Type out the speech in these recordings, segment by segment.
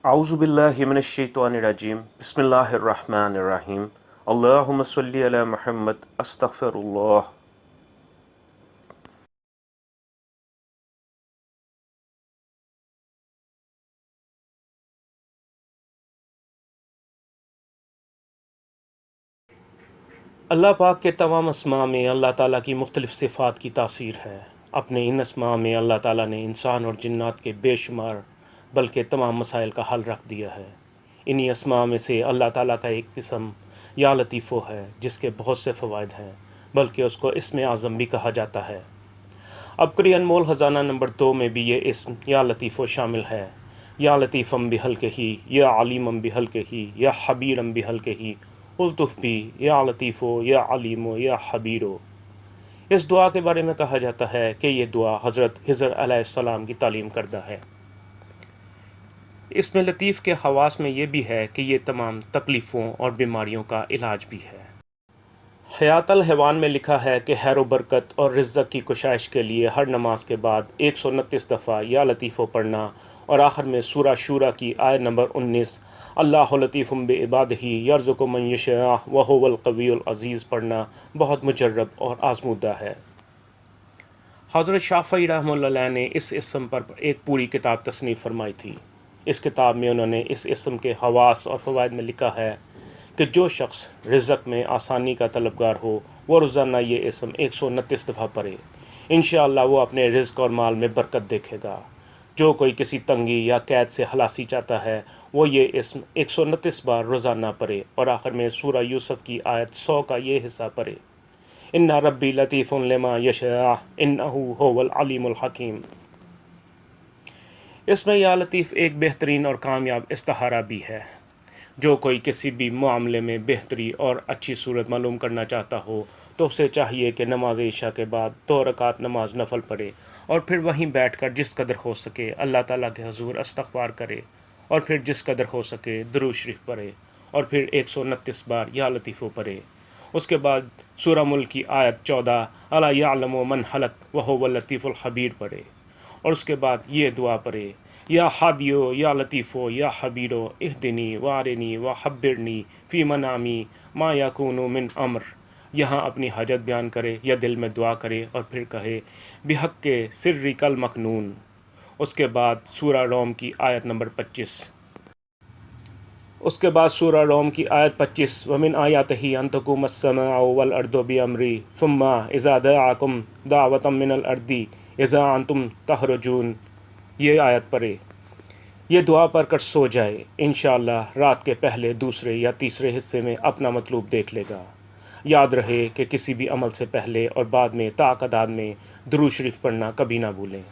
اعوذ باللہ من الشیطان الرجیم بسم اللہ الرحمن الرحیم اللہم صلی علی محمد استغفر اللہ۔ اللہ پاک کے تمام اسماء میں اللہ تعالیٰ کی مختلف صفات کی تاثیر ہے۔ اپنے ان اسماء میں اللہ تعالیٰ نے انسان اور جنات کے بے شمار بلکہ تمام مسائل کا حل رکھ دیا ہے۔ انہی اسماء میں سے اللہ تعالیٰ کا ایک قسم یا لطیفو ہے جس کے بہت سے فوائد ہیں، بلکہ اس کو اسم اعظم بھی کہا جاتا ہے۔ عبقری انمول خزانہ نمبر 2 میں بھی یہ اسم یا لطیفو شامل ہے۔ یا لطیفم بحلقہ ہی، یا علیمم بحلقہ ہی، یا خبیرم بحلقہ ہی، الطف بھی یا لطیفو یا علیمو یا خبیرو۔ اس دعا کے بارے میں کہا جاتا ہے کہ یہ دعا حضرت خضر علیہ السلام کی تعلیم کردہ ہے۔ اس میں لطیف کے خواص میں یہ بھی ہے کہ یہ تمام تکلیفوں اور بیماریوں کا علاج بھی ہے۔ حیات الحیوان میں لکھا ہے کہ خیر و برکت اور رزق کی کشائش کے لیے ہر نماز کے بعد 129 دفعہ یا لطیفو پڑھنا اور آخر میں سورہ شورى کی آیت نمبر 19 اللہ لطیف بعبادہ یرزق من یشاء وہو القوی العزیز پڑھنا بہت مجرب اور آزمودہ ہے۔ حضرت شافعی رحمہ اللہ علیہ نے اس اسم پر ایک پوری کتاب تصنیف فرمائی تھی۔ اس کتاب میں انہوں نے اس اسم کے خواص اور فوائد میں لکھا ہے کہ جو شخص رزق میں آسانی کا طلبگار ہو وہ روزانہ یہ اسم 129 دفعہ پڑھے، انشاءاللہ وہ اپنے رزق اور مال میں برکت دیکھے گا۔ جو کوئی کسی تنگی یا قید سے خلاصی چاہتا ہے وہ یہ اسم 129 بار روزانہ پڑھے اور آخر میں سورہ یوسف کی آیت 100 کا یہ حصہ پڑھے، ان ربی لطیف لما یشاء انہ هو العلیم الحکیم۔ اس میں یا لطیف ایک بہترین اور کامیاب استخارہ بھی ہے۔ جو کوئی کسی بھی معاملے میں بہتری اور اچھی صورت معلوم کرنا چاہتا ہو تو اسے چاہیے کہ نماز عشاء کے بعد 2 رکعت نماز نفل پڑھے اور پھر وہیں بیٹھ کر جس قدر ہو سکے اللہ تعالیٰ کے حضور استغفار کرے اور پھر جس قدر ہو سکے درود شریف پڑھے اور پھر 129 بار یا لطیفو پڑھے۔ اس کے بعد سورہ ملک کی آیت 14 الا یعلم من خلق وہو اللطیف الخبیر پڑھے اور اس کے بعد یہ دعا پڑھے، یا ہادیو یا لطیفو یا خبیرو اہدنی وارنی وخبرنی فی منامی ما یکون من امر۔ یہاں اپنی حاجت بیان کرے یا دل میں دعا کرے اور پھر کہے بحق کے سرک المکنون۔ اس کے بعد سورہ روم کی آیت نمبر 25۔ اس کے بعد سورہ روم کی آیت 25 ومن آیاتہ ان تقوم السماء والارض بامری ثم اذا دعاکم دعوة من الارض اذا انتم تخرجون۔ یہ آیت پڑھے، یہ دعا پڑھ کر سو جائے، انشاءاللہ رات کے پہلے، دوسرے یا تیسرے حصے میں اپنا مطلوب دیکھ لے گا۔ یاد رہے کہ کسی بھی عمل سے پہلے اور بعد میں تعداد میں درود شریف پڑھنا کبھی نہ بھولیں۔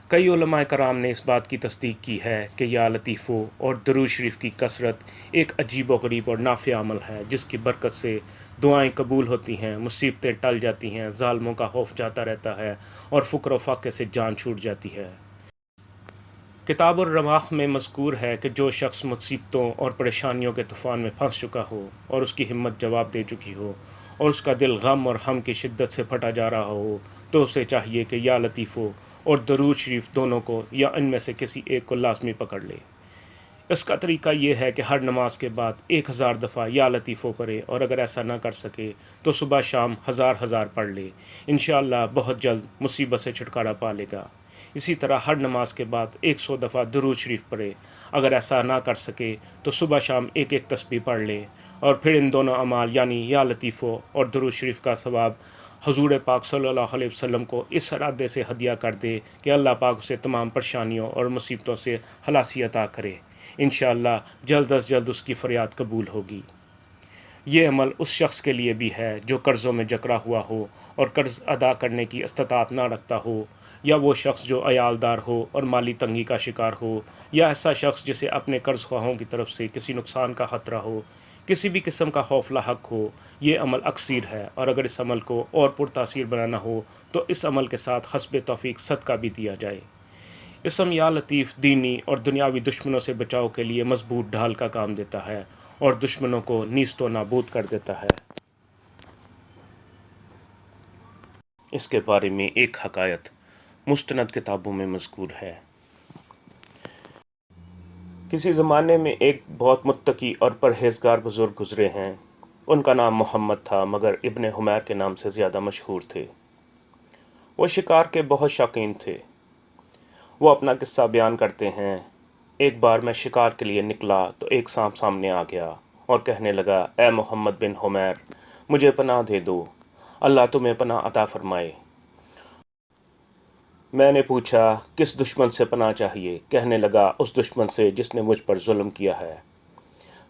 کئی علماء کرام نے اس بات کی تصدیق کی ہے کہ یا لطیفو اور درود شریف کی کثرت ایک عجیب و غریب اور نافع عمل ہے جس کی برکت سے دعائیں قبول ہوتی ہیں، مصیبتیں ٹل جاتی ہیں، ظالموں کا خوف جاتا رہتا ہے اور فقر و فاقے سے جان چھوٹ جاتی ہے۔ کتاب الرماح میں مذکور ہے کہ جو شخص مصیبتوں اور پریشانیوں کے طوفان میں پھنس چکا ہو اور اس کی ہمت جواب دے چکی ہو اور اس کا دل غم اور ہم کی شدت سے پھٹا جا رہا ہو تو اسے چاہیے کہ یا لطیفو اور درود شریف دونوں کو یا ان میں سے کسی ایک کو لازمی پکڑ لے۔ اس کا طریقہ یہ ہے کہ ہر نماز کے بعد 1000 دفعہ یا لطیفو پڑھے اور اگر ایسا نہ کر سکے تو صبح شام ہزار پڑھ لے، انشاءاللہ بہت جلد مصیبت سے چھٹکارا پا لے گا۔ اسی طرح ہر نماز کے بعد 100 دفعہ درود شریف پڑھے، اگر ایسا نہ کر سکے تو صبح شام ایک تسبیح پڑھ لے اور پھر ان دونوں اعمال یعنی یا لطیفو اور درود شریف کا ثواب حضور پاک صلی اللہ علیہ وسلم کو اس ارادے سے ہدیہ کر دے کہ اللہ پاک اسے تمام پریشانیوں اور مصیبتوں سے خلاصی عطا کرے۔ انشاءاللہ جلد از جلد اس کی فریاد قبول ہوگی۔ یہ عمل اس شخص کے لیے بھی ہے جو قرضوں میں جکڑا ہوا ہو اور قرض ادا کرنے کی استطاعت نہ رکھتا ہو، یا وہ شخص جو عیالدار ہو اور مالی تنگی کا شکار ہو، یا ایسا شخص جسے اپنے قرض خواہوں کی طرف سے کسی نقصان کا خطرہ ہو، کسی بھی قسم کا خوف لاحق ہو۔ یہ عمل اکثیر ہے اور اگر اس عمل کو اور پرتاثیر بنانا ہو تو اس عمل کے ساتھ حسب توفیق صدقہ بھی دیا جائے۔ اسم یا لطیف دینی اور دنیاوی دشمنوں سے بچاؤ کے لیے مضبوط ڈھال کا کام دیتا ہے اور دشمنوں کو نیست و نابود کر دیتا ہے۔ اس کے بارے میں ایک حکایت مستند کتابوں میں مذکور ہے۔ کسی زمانے میں ایک بہت متقی اور پرہیزگار بزرگ گزرے ہیں۔ ان کا نام محمد تھا، مگر ابن حمیر کے نام سے زیادہ مشہور تھے۔ وہ شکار کے بہت شوقین تھے۔ وہ اپنا قصہ بیان کرتے ہیں، ایک بار میں شکار کے لیے نکلا تو ایک سانپ سامنے آ گیا اور کہنے لگا، اے محمد بن حمیر، مجھے پناہ دے دو، اللہ تمہیں پناہ عطا فرمائے۔ میں نے پوچھا، کس دشمن سے پناہ چاہیے؟ کہنے لگا، اس دشمن سے جس نے مجھ پر ظلم کیا ہے۔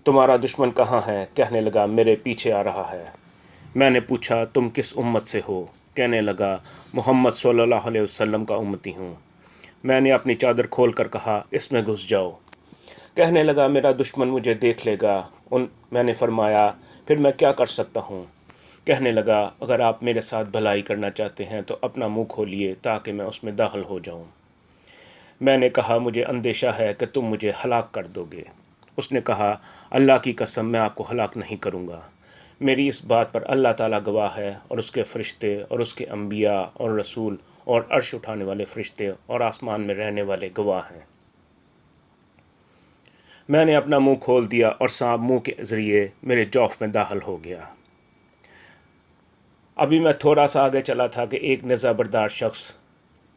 تمہارا دشمن کہاں ہے؟ کہنے لگا، میرے پیچھے آ رہا ہے۔ میں نے پوچھا، تم کس امت سے ہو؟ کہنے لگا، محمد صلی اللہ علیہ وسلم کا امتی ہوں۔ میں نے اپنی چادر کھول کر کہا، اس میں گھس جاؤ۔ کہنے لگا، میرا دشمن مجھے دیکھ لے گا۔ میں نے فرمایا، پھر میں کیا کر سکتا ہوں؟ کہنے لگا، اگر آپ میرے ساتھ بھلائی کرنا چاہتے ہیں تو اپنا منہ کھولیے تاکہ میں اس میں داخل ہو جاؤں۔ میں نے کہا، مجھے اندیشہ ہے کہ تم مجھے ہلاک کر دو گے۔ اس نے کہا، اللہ کی قسم، میں آپ کو ہلاک نہیں کروں گا۔ میری اس بات پر اللہ تعالیٰ گواہ ہے، اور اس کے فرشتے اور اس کے انبیاء اور رسول اور عرش اٹھانے والے فرشتے اور آسمان میں رہنے والے گواہ ہیں۔ میں نے اپنا منہ کھول دیا اور سانپ منہ کے ذریعے میرے جوف میں داخل ہو گیا۔ ابھی میں تھوڑا سا آگے چلا تھا کہ ایک نیزہ بردار شخص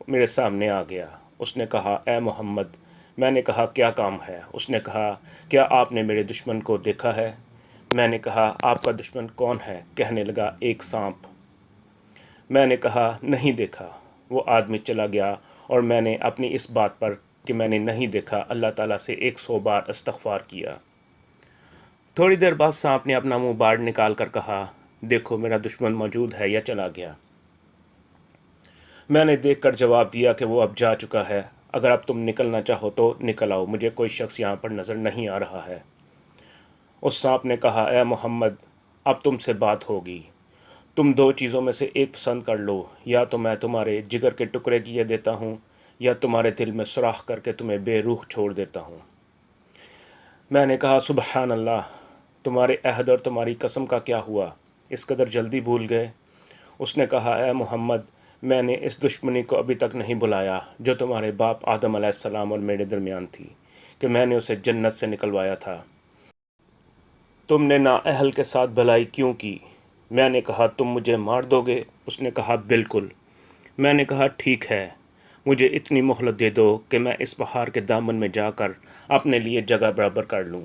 میرے سامنے آ گیا۔ اس نے کہا، اے محمد۔ میں نے کہا، کیا کام ہے؟ اس نے کہا، کیا آپ نے میرے دشمن کو دیکھا ہے؟ میں نے کہا، آپ کا دشمن کون ہے؟ کہنے لگا، ایک سانپ۔ میں نے کہا، نہیں دیکھا۔ وہ آدمی چلا گیا اور میں نے اپنی اس بات پر کہ میں نے نہیں دیکھا اللہ تعالیٰ سے 100 بار استغفار کیا۔ تھوڑی دیر بعد سانپ نے اپنا منہ باہر نکال کر کہا، دیکھو میرا دشمن موجود ہے یا چلا گیا؟ میں نے دیکھ کر جواب دیا کہ وہ اب جا چکا ہے، اگر اب تم نکلنا چاہو تو نکل آؤ، مجھے کوئی شخص یہاں پر نظر نہیں آ رہا ہے۔ اس سانپ نے کہا، اے محمد، اب تم سے بات ہوگی۔ تم دو چیزوں میں سے ایک پسند کر لو، یا تو میں تمہارے جگر کے ٹکڑے کیے دیتا ہوں یا تمہارے دل میں سوراخ کر کے تمہیں بے روح چھوڑ دیتا ہوں۔ میں نے کہا، سبحان اللہ، تمہارے عہد اور تمہاری قسم کا کیا ہوا؟ اس قدر جلدی بھول گئے؟ اس نے کہا، اے محمد، میں نے اس دشمنی کو ابھی تک نہیں بلایا جو تمہارے باپ آدم علیہ السلام اور میرے درمیان تھی، کہ میں نے اسے جنت سے نکلوایا تھا۔ تم نے نااہل کے ساتھ بھلائی کیوں کی؟ میں نے کہا، تم مجھے مار دو گے؟ اس نے کہا، بالکل۔ میں نے کہا، ٹھیک ہے، مجھے اتنی مہلت دے دو کہ میں اس پہاڑ کے دامن میں جا کر اپنے لیے جگہ برابر کر لوں۔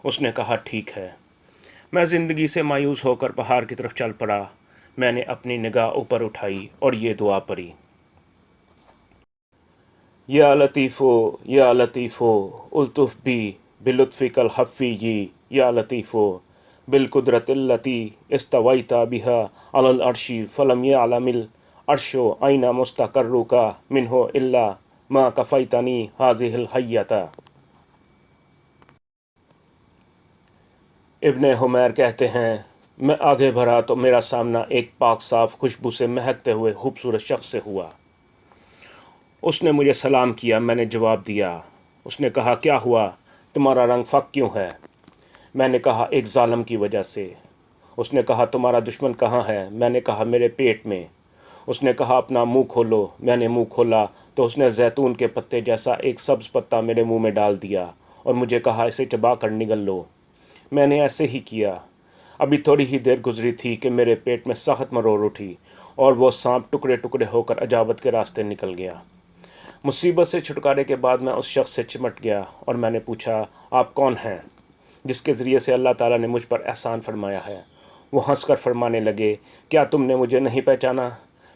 اس نے کہا، ٹھیک ہے۔ میں زندگی سے مایوس ہو کر پہاڑ کی طرف چل پڑا۔ میں نے اپنی نگاہ اوپر اٹھائی اور یہ دعا پڑھی، یا لطیفو یا لطیفو الطف بی بلطفک الخفی، یا لطیفو بالقدرت التی استویت بہا علی العرش فلم یعلم العرش این مستقرک منہ الا ما کفیتنی ہذہ الحیۃ۔ ابن حمیر کہتے ہیں، میں آگے بڑھا تو میرا سامنا ایک پاک صاف خوشبو سے مہکتے ہوئے خوبصورت شخص سے ہوا۔ اس نے مجھے سلام کیا، میں نے جواب دیا۔ اس نے کہا، کیا ہوا؟ تمہارا رنگ فک کیوں ہے؟ میں نے کہا، ایک ظالم کی وجہ سے۔ اس نے کہا، تمہارا دشمن کہاں ہے؟ میں نے کہا، میرے پیٹ میں۔ اس نے کہا، اپنا منہ کھولو۔ میں نے منہ کھولا تو اس نے زیتون کے پتے جیسا ایک سبز پتا میرے منہ میں ڈال دیا اور مجھے کہا، اسے چبا کر نگل لو۔ میں نے ایسے ہی کیا۔ ابھی تھوڑی ہی دیر گزری تھی کہ میرے پیٹ میں سخت مرور اٹھی اور وہ سانپ ٹکڑے ٹکڑے ہو کر عجابت کے راستے نکل گیا۔ مصیبت سے چھٹکارے کے بعد میں اس شخص سے چمٹ گیا اور میں نے پوچھا، آپ کون ہیں جس کے ذریعے سے اللہ تعالیٰ نے مجھ پر احسان فرمایا ہے؟ وہ ہنس کر فرمانے لگے، کیا تم نے مجھے نہیں پہچانا؟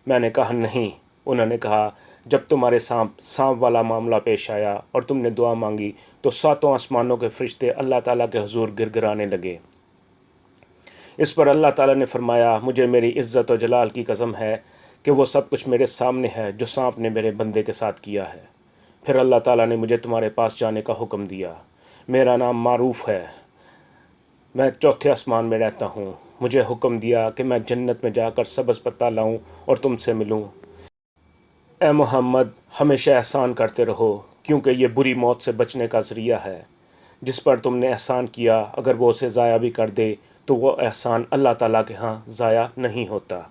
میں نے کہا، نہیں۔ انہوں نے کہا، جب تمہارے سانپ والا معاملہ پیش آیا اور تم نے دعا مانگی تو 7 آسمانوں کے فرشتے اللہ تعالیٰ کے حضور گر گرانے لگے۔ اس پر اللہ تعالیٰ نے فرمایا، مجھے میری عزت و جلال کی قسم ہے کہ وہ سب کچھ میرے سامنے ہے جو سانپ نے میرے بندے کے ساتھ کیا ہے۔ پھر اللہ تعالیٰ نے مجھے تمہارے پاس جانے کا حکم دیا۔ میرا نام معروف ہے، میں 4تھے آسمان میں رہتا ہوں۔ مجھے حکم دیا کہ میں جنت میں جا کر سبز پتا لاؤں اور تم سے ملوں۔ اے محمد، ہمیشہ احسان کرتے رہو، کیونکہ یہ بری موت سے بچنے کا ذریعہ ہے۔ جس پر تم نے احسان کیا، اگر وہ اسے ضائع بھی کر دے تو وہ احسان اللہ تعالیٰ کے ہاں ضائع نہیں ہوتا۔